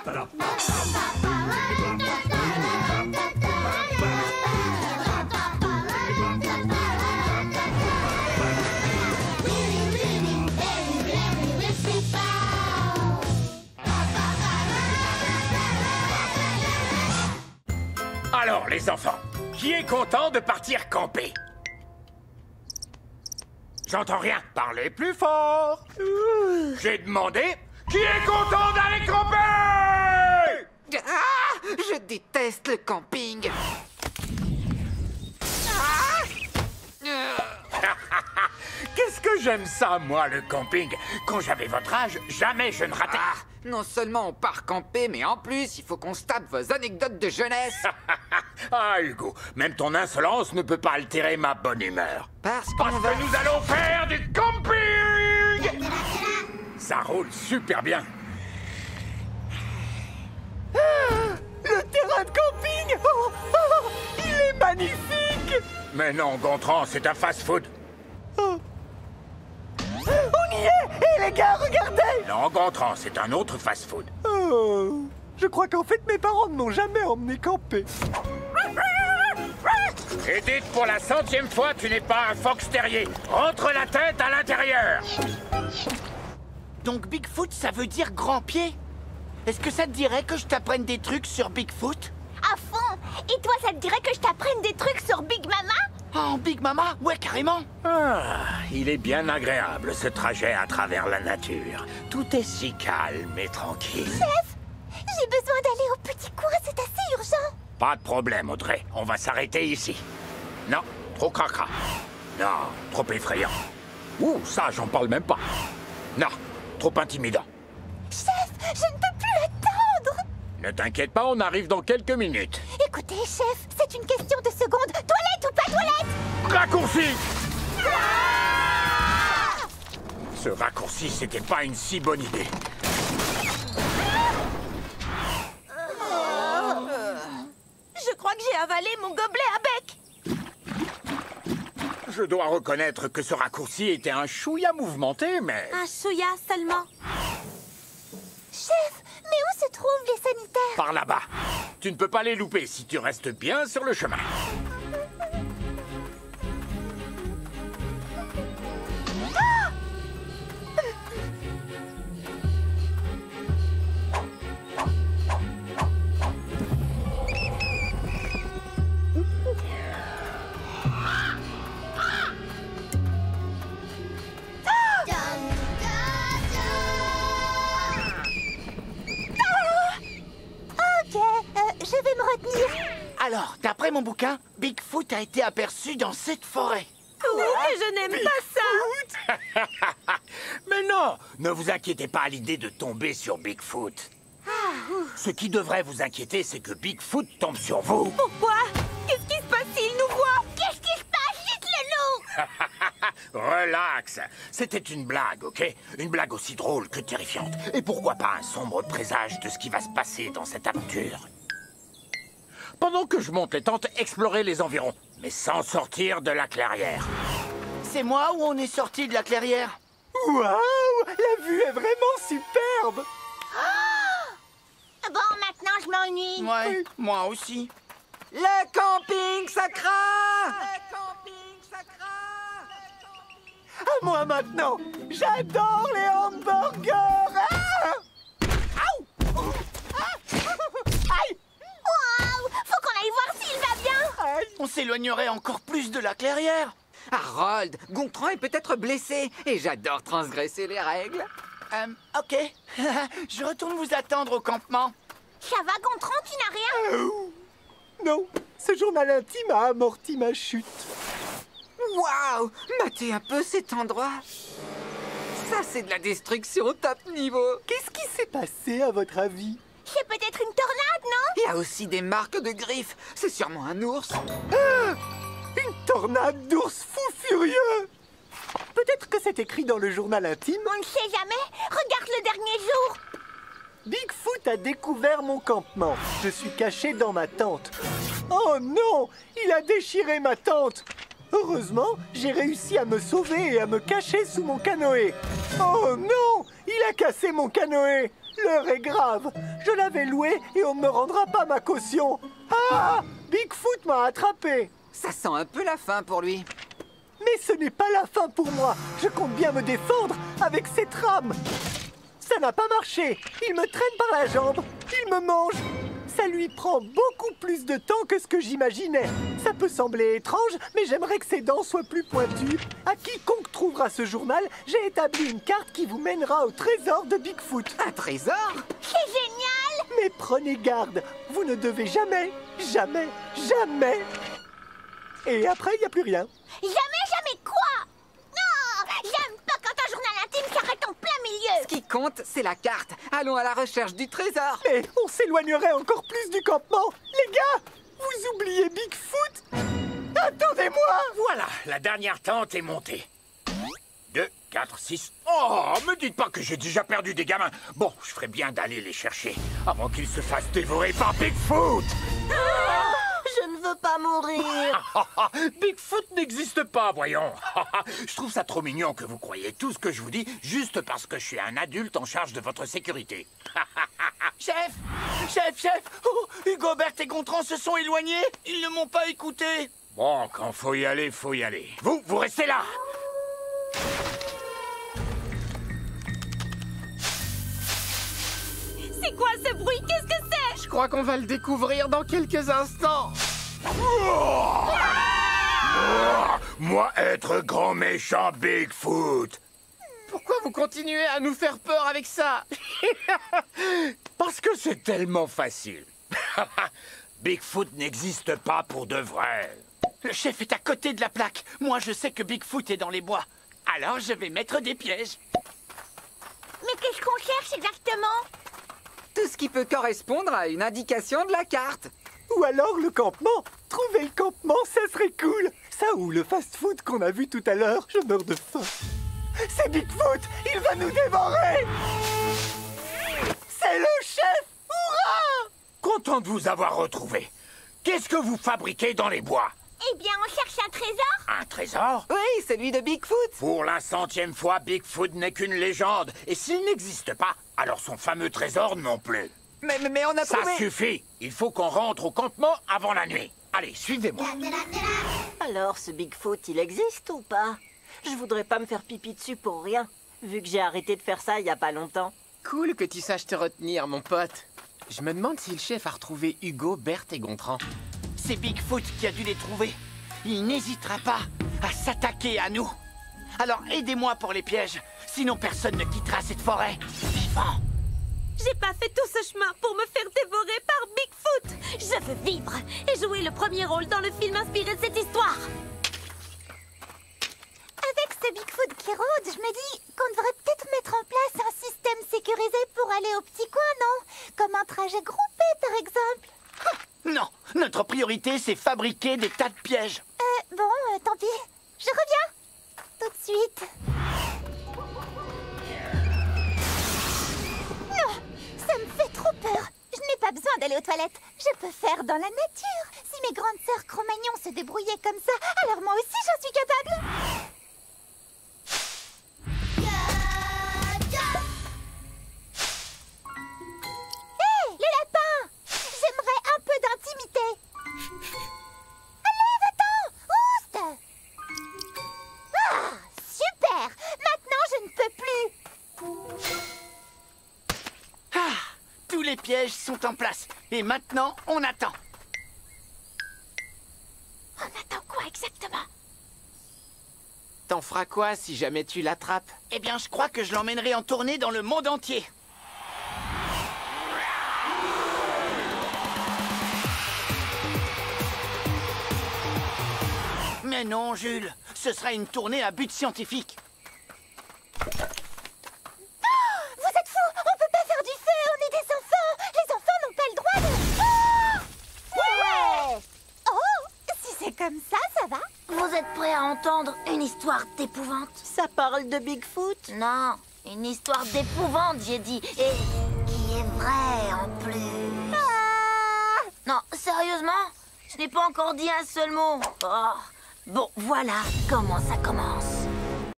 Alors, les enfants, qui est content de partir camper? J'entends rien. Parlez plus fort. J'ai demandé qui est content d'aller camper? Ah! Je déteste le camping. Qu'est-ce que j'aime ça, moi, le camping? Quand j'avais votre âge, jamais je ne ratais. Ah, non seulement on part camper, mais en plus, il faut qu'on se tape vos anecdotes de jeunesse. Ah, Hugo, même ton insolence ne peut pas altérer ma bonne humeur. Parce Parce qu'on va... que nous allons faire du camping! Ça roule super bien. Le terrain de camping! Il est magnifique! Mais non, Gontran, c'est un fast-food. On y est! Et les gars, regardez! Non, Gontran, c'est un autre fast-food. Oh, je crois qu'en fait, mes parents ne m'ont jamais emmené camper. Et dites pour la 100e fois, tu n'es pas un fox terrier. Rentre la tête à l'intérieur. Donc Bigfoot, ça veut dire grand pied? Est-ce que ça te dirait que je t'apprenne des trucs sur Bigfoot? À fond. Et toi, ça te dirait que je t'apprenne des trucs sur Big Mama? Oh, Big Mama? Ouais, carrément. Ah, il est bien agréable, ce trajet à travers la nature. Tout est si calme et tranquille. Chef, j'ai besoin d'aller au petit coin, c'est assez urgent. Pas de problème, Audrey. On va s'arrêter ici. Non, trop cracra. Non, trop effrayant. Ouh, ça, j'en parle même pas. Non, trop intimidant. Chef, je ne peux plus attendre. Ne t'inquiète pas, on arrive dans quelques minutes. Écoutez, chef, c'est une question de secondes. Toilette ou pas toilette? Raccourci! Ce raccourci, c'était pas une si bonne idée. Je crois que j'ai avalé mon gobelet à bec. Je dois reconnaître que ce raccourci était un chouïa mouvementé, mais... Un chouïa seulement. Chef, mais où se trouvent les sanitaires? Par là-bas. Tu ne peux pas les louper si tu restes bien sur le chemin. Je vais me retenir. Alors, d'après mon bouquin, Bigfoot a été aperçu dans cette forêt. Oui, je n'aime pas ça. Mais non, ne vous inquiétez pas à l'idée de tomber sur Bigfoot. Ce qui devrait vous inquiéter, c'est que Bigfoot tombe sur vous. Pourquoi? Qu'est-ce qui se passe s'il nous voit? Qu'est-ce qui se passe? Vite le loup. Relax. C'était une blague, ok? Une blague aussi drôle que terrifiante. Et pourquoi pas un sombre présage de ce qui va se passer dans cette aventure? Pendant que je monte les tentes, explorer les environs, mais sans sortir de la clairière. C'est moi ou on est sorti de la clairière? Waouh! La vue est vraiment superbe! Bon, maintenant je m'ennuie. Ouais, moi aussi. Le camping, ça craint! Le camping, ça craint! À moi maintenant! J'adore les hamburgers! Aïe! Waouh! Faut qu'on aille voir s'il va bien. On s'éloignerait encore plus de la clairière. Harold, Gontran est peut-être blessé et j'adore transgresser les règles. Ok. Je retourne vous attendre au campement. Ça va, Gontran, tu n'as rien? Non, ce journal intime a amorti ma chute. Waouh! Matez un peu cet endroit. Ça, c'est de la destruction top niveau. Qu'est-ce qui s'est passé à votre avis? C'est peut-être une tornade, non? Il y a aussi des marques de griffes. C'est sûrement un ours. Une tornade d'ours fous furieux! Peut-être que c'est écrit dans le journal intime. On ne sait jamais. Regarde le dernier jour. Bigfoot a découvert mon campement. Je suis caché dans ma tente. Oh non! Il a déchiré ma tente! Heureusement, j'ai réussi à me sauver et à me cacher sous mon canoë. Oh non! Il a cassé mon canoë! L'heure est grave. Je l'avais loué et on ne me rendra pas ma caution. Ah! Bigfoot m'a attrapé. Ça sent un peu la fin pour lui. Mais ce n'est pas la fin pour moi. Je compte bien me défendre avec cette rame. Ça n'a pas marché. Il me traîne par la jambe. Il me mange. Ça lui prend beaucoup plus de temps que ce que j'imaginais. Ça peut sembler étrange, mais j'aimerais que ses dents soient plus pointues. À quiconque trouvera ce journal, j'ai établi une carte qui vous mènera au trésor de Bigfoot. Un trésor? C'est génial! Mais prenez garde, vous ne devez jamais, jamais, jamais. Et après, il n'y a plus rien. Jamais quoi? Non! J'aime pas quand un journal intime s'arrête en plein milieu! Ce qui compte, c'est la carte. Allons à la recherche du trésor. Mais on s'éloignerait encore plus du campement. Les gars, vous oubliez Bigfoot? Attendez-moi! Voilà, la dernière tente est montée. 2, 4, 6... Oh, me dites pas que j'ai déjà perdu des gamins. Bon, je ferais bien d'aller les chercher avant qu'ils se fassent dévorer par Bigfoot. Je ne veux pas mourir! Bigfoot n'existe pas, voyons. Je trouve ça trop mignon que vous croyez tout ce que je vous dis juste parce que je suis un adulte en charge de votre sécurité. Chef! Chef! Oh, Hugo, Bert et Gontran se sont éloignés. Ils ne m'ont pas écouté. Bon, quand faut y aller, faut y aller. Vous restez là. C'est quoi ce bruit? Qu'est-ce que c'est? Je crois qu'on va le découvrir dans quelques instants. Moi être grand méchant Bigfoot. Pourquoi vous continuez à nous faire peur avec ça? Parce que c'est tellement facile. Bigfoot n'existe pas pour de vrai. Le chef est à côté de la plaque. Moi, je sais que Bigfoot est dans les bois. Alors, je vais mettre des pièges. Mais qu'est-ce qu'on cherche exactement? Tout ce qui peut correspondre à une indication de la carte. Ou alors le campement. Trouver le campement, ça serait cool. Ça ou le fast-food qu'on a vu tout à l'heure. Je meurs de faim. C'est Bigfoot. Il va nous dévorer. C'est le chef. Hurrah! Content de vous avoir retrouvé. Qu'est-ce que vous fabriquez dans les bois? Eh bien, on cherche un trésor? Un trésor? Oui, celui de Bigfoot. Pour la 100e fois, Bigfoot n'est qu'une légende. Et s'il n'existe pas, alors son fameux trésor non plus. Mais on a Ça trouvé... suffit. Il faut qu'on rentre au campement avant la nuit. Allez, suivez-moi. Alors, ce Bigfoot, il existe ou pas? Je voudrais pas me faire pipi dessus pour rien, vu que j'ai arrêté de faire ça il y a pas longtemps. Cool que tu saches te retenir, mon pote. Je me demande si le chef a retrouvé Hugo, Bert et Gontran. C'est Bigfoot qui a dû les trouver. Il n'hésitera pas à s'attaquer à nous. Alors, aidez-moi pour les pièges. Sinon, personne ne quittera cette forêt vivant. J'ai pas fait tout ce chemin pour me faire dévorer par Bigfoot. Je veux vivre et jouer le premier rôle dans le film inspiré de cette histoire. Avec ce Bigfoot qui rôde, je me dis qu'on devrait peut-être mettre en place un système sécurisé pour aller au petit coin, non? Comme un trajet groupé, par exemple. Non, notre priorité, c'est fabriquer des tas de pièges. Tant pis. Je reviens. Tout de suite. Non, ça me fait trop peur. Je n'ai pas besoin d'aller aux toilettes. Je peux faire dans la nature. Si mes grandes sœurs Cro-Magnon se débrouillaient comme ça, alors moi aussi j'en suis capable. Hé, le lapin! J'aimerais un peu d'intimité. Allez, va-t'en! Ouste! Ah, super! Maintenant, je ne peux plus. Ah, tous les pièges sont en place. Et maintenant, on attend. On attend quoi exactement? T'en feras quoi si jamais tu l'attrapes? Eh bien, je crois que je l'emmènerai en tournée dans le monde entier. Mais non, Jules, ce sera une tournée à but scientifique. Vous êtes fous! On peut pas faire du feu! On est des enfants! Les enfants n'ont pas le droit de... Oh! Ouais! Oh! Si c'est comme ça, ça va? Vous êtes prêts à entendre une histoire d'épouvante? Ça parle de Bigfoot? Non, une histoire d'épouvante, j'ai dit. Et qui est vraie en plus. Ah! Non, sérieusement? Je n'ai pas encore dit un seul mot. Oh. Bon, voilà comment ça commence.